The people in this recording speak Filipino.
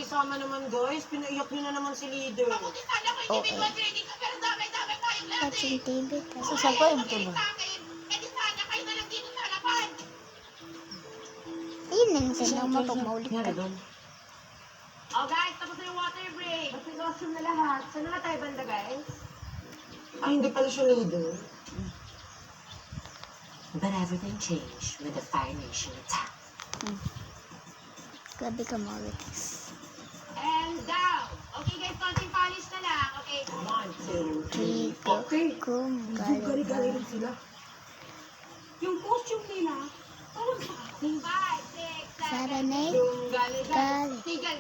nakikisama naman, guys. Pinaiyak nyo na naman si leader. Mabuti sana kung individual training ka, pero dami-dami tayong lahat Watching TV ka. So, saan kayo tuloy? Eh di sana kayo na lang dito sa harapan. Inin sila mo pag maulit ka. Oh, guys, tapos na yung water break. At washroom na lahat. Saan na tayo banda, guys? Ay, hindi pala siya leader. But everything changed when the Fire Nation attacked. Grabe ka marites. And down. Okay guys, konting polish na lang. Okay. 1, 2, 3. Okay. Kung Gali-gali rin sila. Yung costume nila, parang sa akin. 5, 6, 7. Saranay. Yung gali-gali. Gali. Tigil.